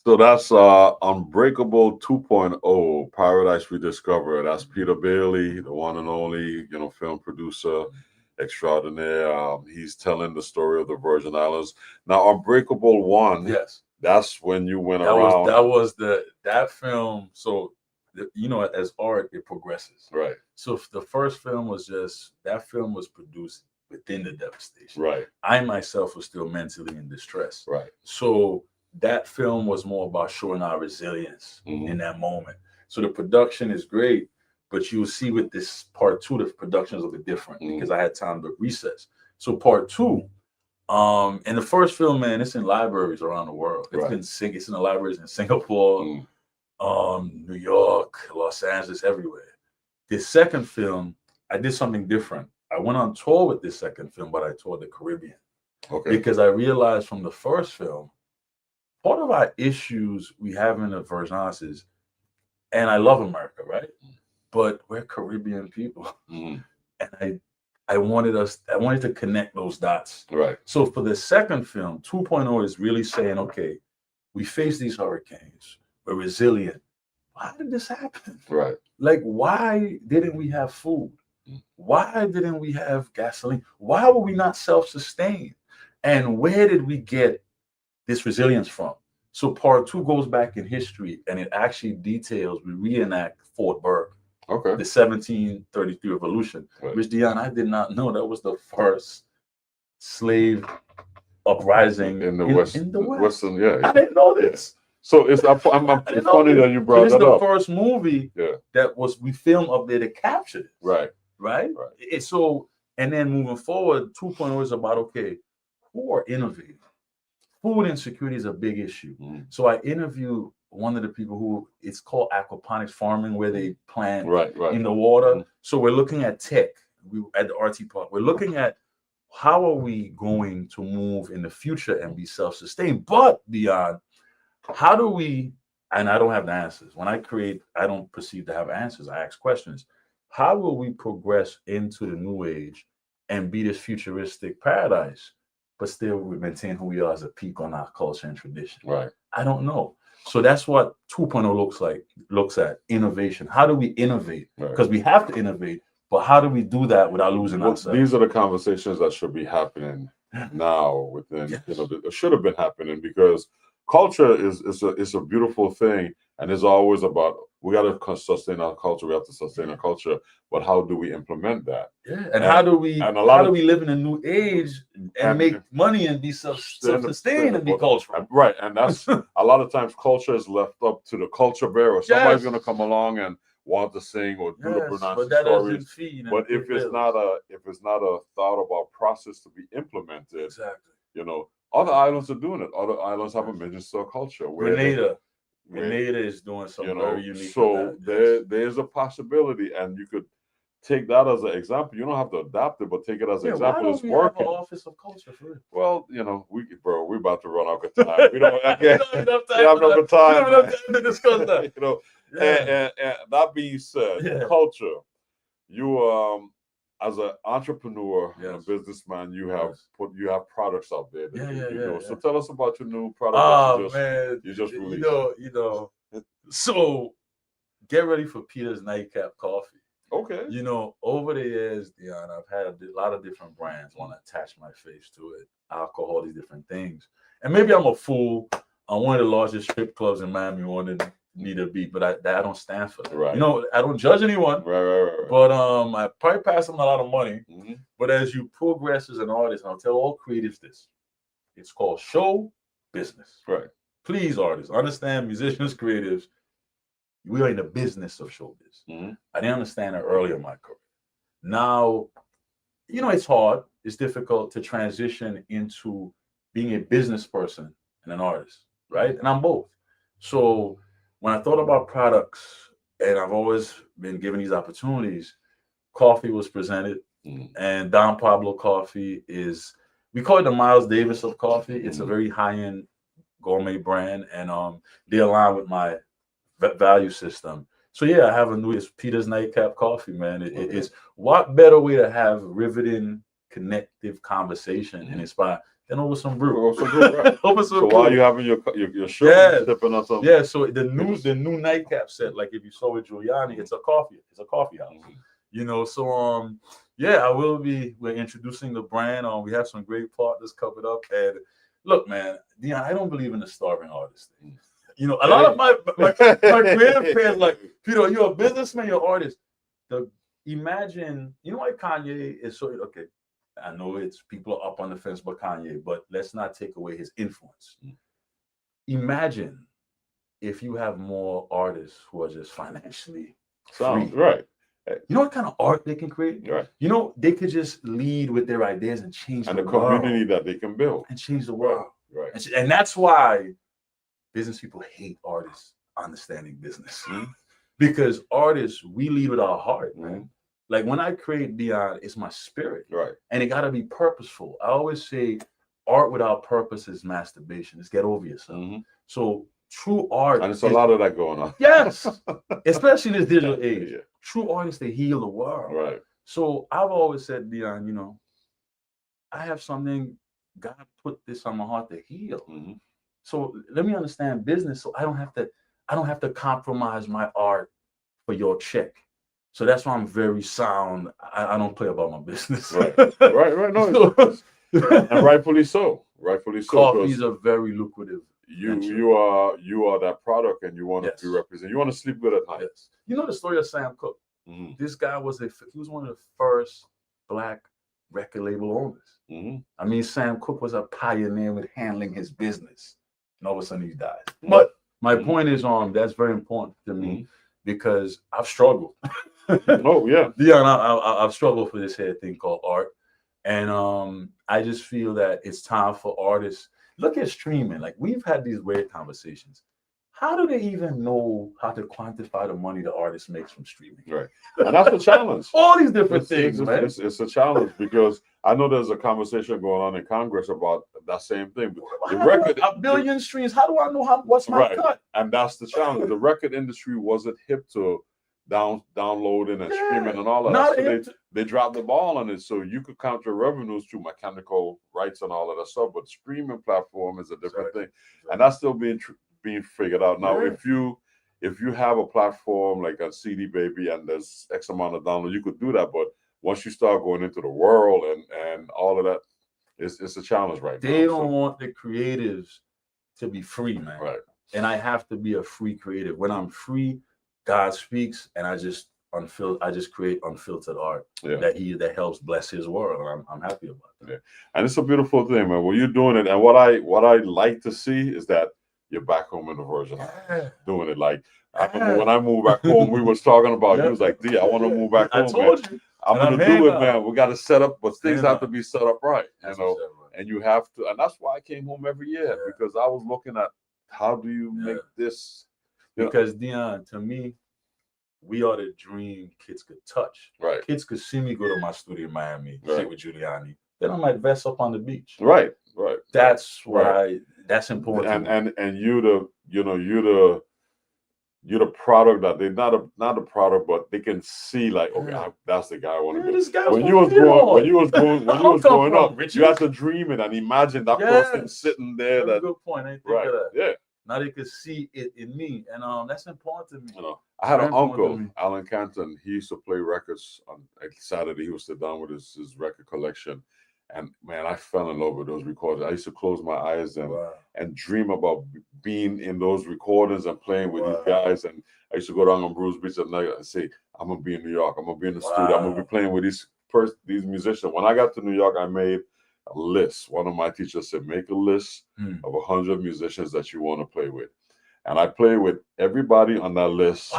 So that's Unbreakable 2.0, Paradise Rediscovered. That's Peter Baily, the one and only, film producer extraordinaire. He's telling the story of the Virgin Islands. Now, Unbreakable 1, yes, that's when you went around. That film. So, as art, it progresses. Right. So the first film was that film was produced within the devastation. Right. I myself was still mentally in distress. Right. So that film was more about showing our resilience in that moment. So the production is great, but you'll see with this part 2, the production is a bit different because I had time to recess. So part 2, and the first film, man, it's in libraries around the world. It's in the libraries in Singapore, New York, Los Angeles, everywhere. The second film, I did something different. I went on tour with this second film, but I toured the Caribbean. Okay. Because I realized from the first film, part of our issues we have in the Virgin Islands is, and I love America, right? But we're Caribbean people. And I wanted to connect those dots. Right. So for the second film, 2.0 is really saying, okay, we face these hurricanes. We're resilient. Why did this happen? Right. Like, why didn't we have food? Why didn't we have gasoline? Why were we not self-sustained? And where did we get this resilience from? So part 2 goes back in history and it actually details, we reenact Fort Burke, the 1733 revolution, which, Dion, I did not know that was the first slave uprising in the West. In the West. Western, yeah. I didn't know this. So it's funny that you brought that up. This is the first movie that we filmed up there to capture it. Right. Right? And then moving forward, 2.0 is about, okay, who are innovating? Food insecurity is a big issue. So I interviewed one of the people who, it's called aquaponics farming, where they plant in the water. So we're looking at tech at the RT Park. We're looking at how are we going to move in the future and be self-sustained? But beyond, how do we, and I don't have the answers. When I create, I don't perceive to have answers. I ask questions. How will we progress into the new age and be this futuristic paradise, but still we maintain who we are as a people and our culture and tradition? Right. I don't know. So that's what 2.0 looks at innovation. How do we innovate? Because we have to innovate, but how do we do that without losing ourselves? These are the conversations that should be happening now within, it should have been happening, because culture is a beautiful thing, and it's always about, we got to sustain our culture, we have to sustain our culture, but how do we implement that? And how do we live in a new age and make money and be self-sustained and be cultural? Right, and that's a lot of times culture is left up to the culture bearer. Somebody's going to come along and want to sing or do the pronunciation stories. But if it's not a thought about process to be implemented, other islands are doing it. Other islands have a Minnesota culture. Grenada is doing something very unique. So there's a possibility, and you could take that as an example. You don't have to adapt it, but take it as an example. It's working. Have an office of culture for it? Well, we're about to run out of time. We don't have enough time. We don't have time to discuss that. And that being said, culture. You as an entrepreneur and a businessman, you have products out there that you know. So tell us about your new product you just released. So get ready for Peter's Nightcap Coffee. Okay. Over the years, Dion, I've had a lot of different brands want to attach my face to it, alcohol, these different things. And maybe I'm a fool. I'm one of the largest strip clubs in Miami wanted me to be, but I don't stand for that. Right. I don't judge anyone. Right. But I probably pass them a lot of money. But as you progress as an artist, and I'll tell all creatives this, it's called show, business. Right. Please, artists, understand, musicians, creatives, we are in the business of showbiz. I didn't understand it earlier in my career. Now, it's hard. It's difficult to transition into being a business person and an artist, right? And I'm both. So when I thought about products, and I've always been given these opportunities, coffee was presented, and Don Pablo Coffee we call it the Miles Davis of coffee. It's a very high-end gourmet brand, and they align with my value system. So yeah, I have it's Peter's Nightcap Coffee, man. It's what better way to have riveting, connective conversation and inspire than over some brew. Right. Over some so brew. while you're having your show, sipping on something. Yeah, so the new Nightcap set, like if you saw with Giuliani, it's a coffee house. So yeah, we're introducing the brand. We have some great partners covered up. And look, man, Dion, I don't believe in the starving artist thing. A lot of my grandparents like, Peter, you're a businessman, you're an artist. Imagine, why Kanye is so okay. I know it's people are up on the fence about Kanye, but let's not take away his influence. Imagine if you have more artists who are just financially free. Right. You know what kind of art they can create? Right. They could just lead with their ideas and change the community that they can build. And change the world. Right. And that's why business people hate artists understanding business. Because artists, we lead with our heart, man. Like when I create Dion, it's my spirit. Right. And it got to be purposeful. I always say art without purpose is masturbation. It's get over yourself. So true art. And it's a lot of that going on. Yes. Especially in this digital age. Yeah. True artists, they heal the world. Right. So I've always said, Dion, I have something, God put this on my heart to heal. So let me understand business. So I don't have to compromise my art for your check. So that's why I'm very sound. I don't play about my business. Right. No, and rightfully so. Coffees are very lucrative. You are that product, and you want to be represented. You want to sleep good at night. Yes. You know the story of Sam Cooke. This guy he was one of the first Black record label owners. I mean, Sam Cooke was a pioneer with handling his business, and all of a sudden he died. But my point is, that's very important to me because I've struggled. Oh yeah, Dion, I've struggled for this here thing called art, and I just feel that it's time for artists. Look at streaming. Like we've had these weird conversations. How do they even know how to quantify the money the artist makes from streaming? Right, and that's the challenge. All these different things, man. It's a challenge because I know there's a conversation going on in Congress about that same thing. The record, a billion streams. How do I know what's my cut? And that's the challenge. The record industry wasn't hip to downloading and streaming and all of that. So they dropped the ball on it. So you could count your revenues through mechanical rights and all of that stuff. But streaming platform is a different thing, and that's still being figured out now. If you have a platform like a CD Baby and there's X amount of download, you could do that. But once you start going into the world and all of that, it's a challenge right now. They don't want the creatives to be free, man. Right. And I have to be a free creative. When I'm free, God speaks, and I just create unfiltered art that helps bless His world, and I'm happy about that. Yeah. And it's a beautiful thing, man. When you're doing it, and what I like to see is that you're back home in the Virgin Islands doing it. Like I remember when I moved back home, we was talking about. You was like, "D, I want to move back home." I told you, I'm gonna do it, man. We got to set up, but things have to be set up right, and you have to. And that's why I came home every year because I was looking at how do you make this. Because Dion, to me, we are the dream kids could touch. Right. Kids could see me go to my studio in Miami, sit with Giuliani. Then I might vest up on the beach. Right. That's that's important. And you're the product that they not the product, but they can see like, okay, that's the guy I want to be. When you was growing up, you had to dream it and imagine that person sitting there. That's a good point. I didn't think of that. Yeah. Now they could see it in me, and that's important to me. I had an uncle, Alan Canton. He used to play records on Saturday. He would sit down with his record collection, and man, I fell in love with those recordings. I used to close my eyes and dream about being in those recordings and playing with these guys. And I used to go down on Bruce Beach at night and say, "I'm gonna be in New York. I'm gonna be in the studio. I'm gonna be playing with these musicians." When I got to New York, I made a list. One of my teachers said, make a list of 100 musicians that you want to play with. And I play with everybody on that list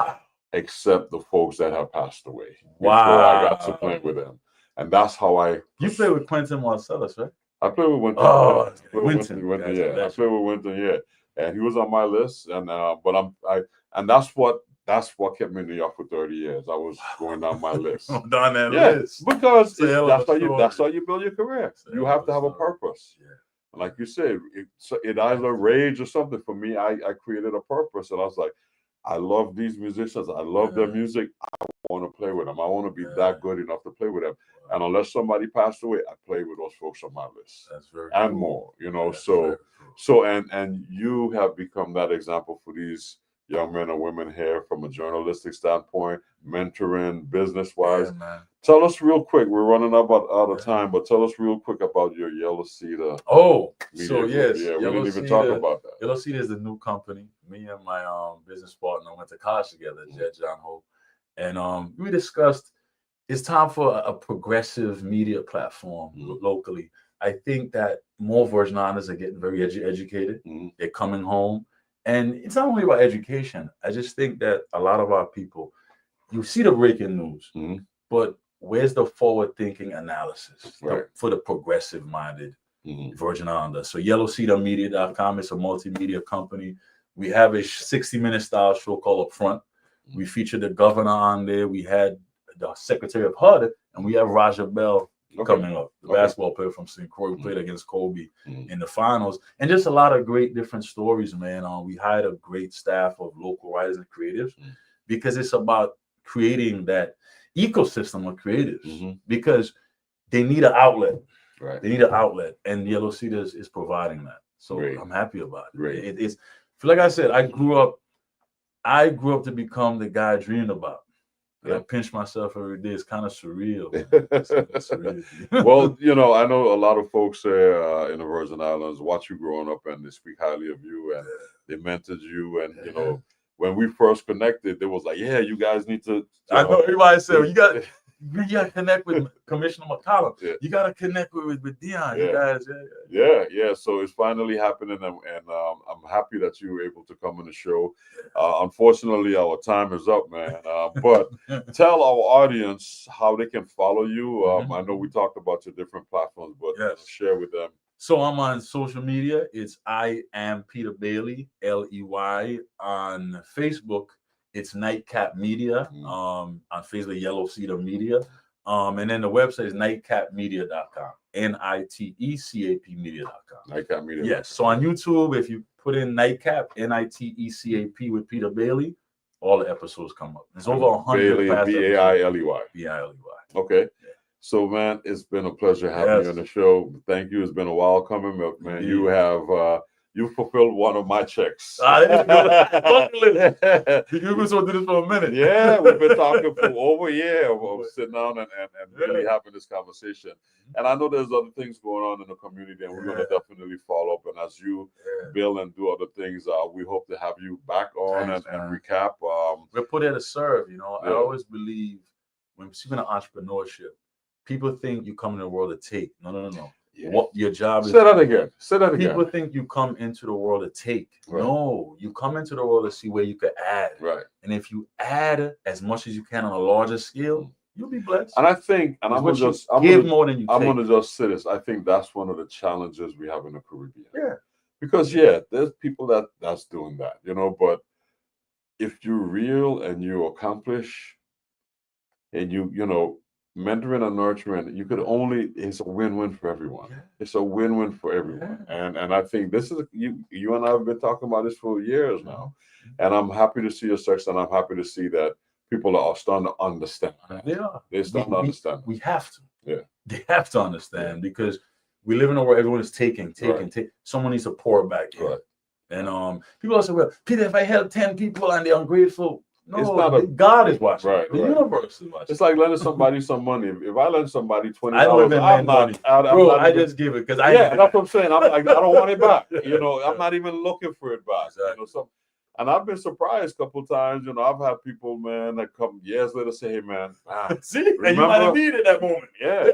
except the folks that have passed away before I got to play with them. And that's how You play with Quentin Marcellus, right? I play with Winton. Oh, yeah. Winton, yeah. I play with Winton, yeah. And he was on my list, and and that's what kept me in New York for 30 years. I was going down my list. Down that list. Because that's how you build your career. You have to have a purpose. Yeah. And like you said, it either rage or something. For me, I created a purpose, and I was like, I love these musicians. I love their music. I want to play with them. I want to be that good enough to play with them. And unless somebody passed away, I play with those folks on my list. That's very and cool. More, you know. That's So and you have become that example for these young men and women here from a journalistic standpoint, mentoring, business-wise. Yeah, tell us real quick. We're running out of time, but tell us real quick about your Yellow Cedar. Oh, media so group. yes, Yeah, we Yellow didn't even Cedar, talk about that. Yellow Cedar is the new company. Me and my business partner went to college together, Jed John Hope, and we discussed it's time for a progressive media platform locally. I think that more Virgin Islanders are getting very educated. They're coming home. And it's not only about education. I just think that a lot of our people, you see the breaking news, but where's the forward-thinking analysis for the progressive-minded Virgin Islander? So yellowcedarmedia.com is a multimedia company. We have a 60-minute style show called Up Front. We featured the governor on there. We had the Secretary of HUD, and we have Raja Bell coming up, the basketball player from St. Croix, who played against Kobe in the finals, and just a lot of great different stories, man. We hired a great staff of local writers and creatives because it's about creating that ecosystem of creatives because they need an outlet. Right. They need an outlet, and Yellow Cedar is providing that. So I'm happy about it. Great. It's like I said, I grew up to become the guy I dreamed about. I pinch myself every day. It's kind of surreal. It's surreal. Well, you know, I know a lot of folks there in the Virgin Islands watch you growing up, and they speak highly of you, and they mentored you. And you know, when we first connected, they was like, "Yeah, you guys need to." I know everybody said you got to connect with Commissioner McCollum. You got to connect with Dion. You guys, yeah. So it's finally happening, and I'm happy that you were able to come on the show. Unfortunately, our time is up, man. But tell our audience how they can follow you. I know we talked about your different platforms, but share with them. So I'm on social media. It's I am Peter Baily, Ley. On Facebook, it's Nightcap Media. On Facebook, Yellow Cedar Media. And then the website is nightcapmedia.com. NITECAP media.com. Nightcap Media. Yes. So on YouTube, if you put in Nightcap, NITECAP with Peter Baily, all the episodes come up. There's over 100 Baily, Baily. Baily. Okay. So, man, it's been a pleasure having you on the show. Thank you. It's been a while coming up, man. Indeed. You have you fulfilled one of my checks. You've been so do this for a minute. Yeah, we've been talking for over a year of sitting down and really having this conversation. And I know there's other things going on in the community, and we're going to definitely follow up. And as you build and do other things, we hope to have you back on and recap. We're put here to serve. You know, I always believe when speaking of entrepreneurship, people think you come in the world to take. No. Yeah. What your job is. Say that again. People think you come into the world to take. Right. No, you come into the world to see where you could add. Right. And if you add as much as you can on a larger scale, you'll be blessed. And I think, and I'm more than you I'm take. going to just say this. I think that's one of the challenges we have in the Caribbean. Yeah. Because there's people that's doing that, you know. But if you're real and you accomplish, and you know. Mentoring and nurturing, it's a win-win for everyone. Yeah. It's a win-win for everyone. Yeah. And I think this is, you and I have been talking about this for years now. And I'm happy to see your success, and I'm happy to see that people are starting to understand. They're starting to understand. We have to. Yeah. They have to understand because we live in a world everyone is taking. Someone needs to pour back in. Right. And people also say, well, Peter, if I help 10 people and they're ungrateful, no, God is watching. Right, the universe is watching. It's like lending somebody some money. If I lend somebody $20, I don't even lend money. I just give it because that's what I'm saying. I'm like, I don't want it back. You know, I'm not even looking for it back. Exactly. You know, and I've been surprised a couple of times. You know, I've had people, man, that come years later say, "Hey, man, see, remember, and you might have needed that moment." Yeah.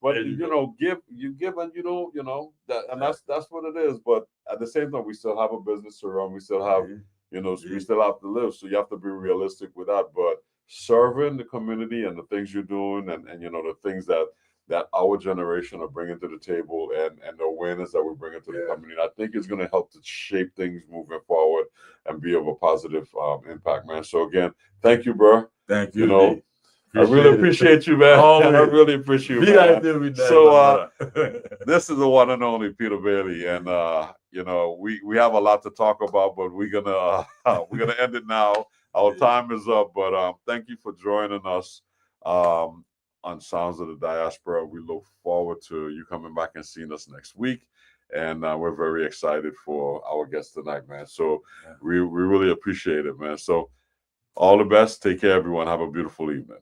But There you you go. know, give and you know that, and that's what it is. But at the same time, we still have a business to run. We still have, you know, we still have to live. So you have to be realistic with that. But serving the community and the things you're doing, and you know the things that our generation are bringing to the table, and the awareness that we're bringing to the community, I think is going to help to shape things moving forward and be of a positive impact, man. So again, thank you, bro. Thank you. You know, I really Appreciate it. appreciate you, man. Always. I really appreciate you, Be man. like every day, So my brother. this is the one and only Peter Baily, and you know, we have a lot to talk about, but we're gonna end it now. Our time is up, but thank you for joining us on Sounds of the Diaspora. We look forward to you coming back and seeing us next week, and we're very excited for our guest tonight, man. So we really appreciate it, man. So all the best. Take care, everyone. Have a beautiful evening.